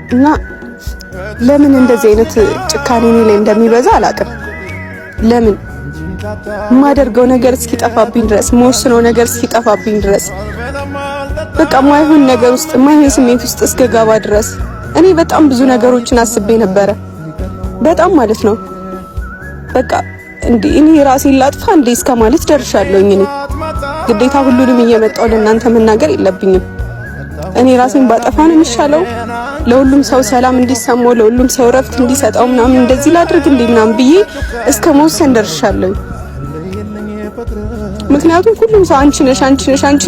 እና ለምን እንደዚህ አይነት ጭካኔ እኔ ላይ እንደሚበዛ አላውቅም። ለምን የማደርገው ነገር እስኪጠፋብኝ ድረስ መወስነው ነገር እስኪጠፋብኝ ድረስ በቃ ማይሆን ነገር ውስጥ ማይሆን ስሜት ውስጥ እስከገባ ድረስ እኔ በጣም ብዙ ነገሮችን አስቤ ነበረ። በጣም ማለት ነው በቃ እንዴ እኔ ራሴን ላጥፋ እንዴ እስከማለት ደርሻለሁኝ። እኔ ግዴታ ሁሉንም እየመጣው ለእናንተ መናገር የለብኝም። እኔ ራሴን ባጠፋ ነው የሚሻለው። ለሁሉም ሰው ሰላም እንዲሰማው ለሁሉም ሰው ረፍት እንዲሰጣው ምናምን እንደዚህ ላድርግ እንዴ ምናምን ብዬ እስከ መወሰን ደርሻለሁ። ምክንያቱም ሁሉም ሰው አንቺ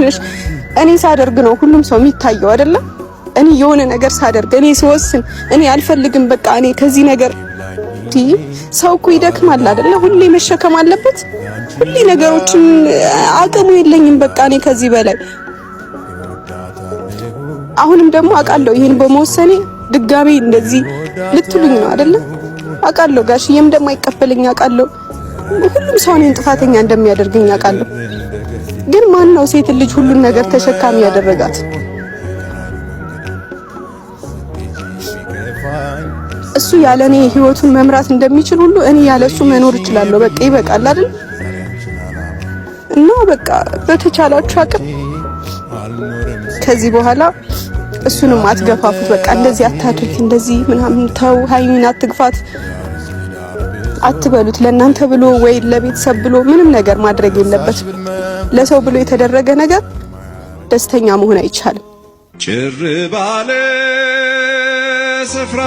ነሽ እኔ ሳደርግ ነው ሁሉም ሰው የሚታየው አይደለ? እኔ የሆነ ነገር ሳደርግ እኔ ስወስን እኔ አልፈልግም በቃ እኔ ከዚህ ነገር ሰው እኮ ይደክማል አይደለ? ሁሌ መሸከም አለበት። ሁሌ ነገሮችን አቅሙ የለኝም በቃ እኔ ከዚህ በላይ አሁንም ደግሞ አውቃለሁ ይሄን በመወሰኔ ድጋሜ እንደዚህ ልትሉኝ ነው አይደለ? አውቃለሁ ጋሽዬም ደግሞ አይቀበለኝ አውቃለሁ። ሁሉም ሰው እኔን ጥፋተኛ እንደሚያደርገኝ አውቃለሁ። ግን ማን ነው ሴት ልጅ ሁሉን ነገር ተሸካሚ ያደረጋት? እሱ ያለኔ ህይወቱን መምራት እንደሚችል ሁሉ እኔ ያለሱ መኖር እችላለሁ። በቃ ይበቃል አይደል? እና በቃ በተቻላችሁ አቅም ከዚህ በኋላ እሱንም አትገፋፉት። በቃ እንደዚህ አታድርጊ እንደዚህ ምናምን ተው፣ ሀይሚን አትግፋት አትበሉት። ለእናንተ ብሎ ወይ ለቤተሰብ ብሎ ምንም ነገር ማድረግ የለበትም። ለሰው ብሎ የተደረገ ነገር ደስተኛ መሆን አይቻልም። ጭር ባለ ስፍራ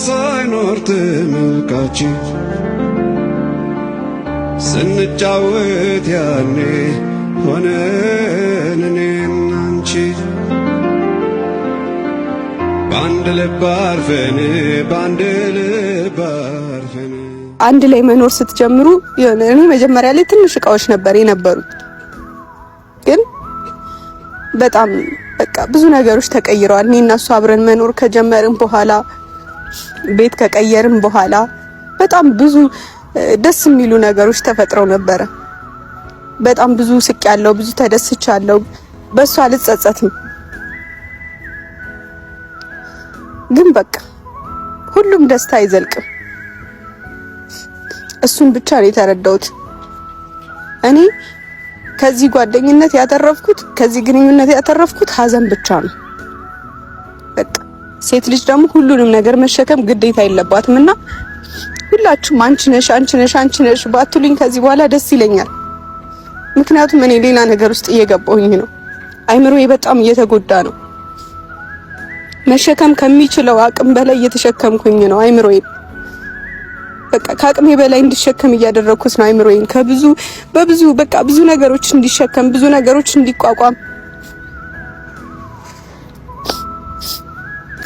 ሳይኖር ተመልካች ስንጫወት ያኔ ሆነን እኔና አንቺ በአንድ ልብ አርፈን አንድ ላይ መኖር ስትጀምሩ የሆነ እኔ መጀመሪያ ላይ ትንሽ እቃዎች ነበር የነበሩት፣ ግን በጣም በቃ ብዙ ነገሮች ተቀይረዋል። እኔ እና እሱ አብረን መኖር ከጀመርን በኋላ ቤት ከቀየርን በኋላ በጣም ብዙ ደስ የሚሉ ነገሮች ተፈጥረው ነበረ። በጣም ብዙ ስቄያለሁ፣ ብዙ ተደስቻለሁ። በሷ አልጸጸትም። ግን በቃ ሁሉም ደስታ አይዘልቅም። እሱን ብቻ ነው የተረዳሁት። እኔ ከዚህ ጓደኝነት ያተረፍኩት ከዚህ ግንኙነት ያተረፍኩት ሀዘን ብቻ ነው። በቃ ሴት ልጅ ደግሞ ሁሉንም ነገር መሸከም ግዴታ የለባትምና ሁላችሁም አንቺ ነሽ ባትሉኝ ከዚህ በኋላ ደስ ይለኛል። ምክንያቱም እኔ ሌላ ነገር ውስጥ እየገባሁኝ ነው። አይምሮዬ በጣም እየተጎዳ ነው። መሸከም ከሚችለው አቅም በላይ እየተሸከምኩኝ ነው አይምሮዬ። በቃ ከአቅሜ በላይ እንዲሸከም እያደረኩት ነው አይምሮዬን። በብዙ ነገሮች እንዲሸከም ብዙ ነገሮች እንዲቋቋም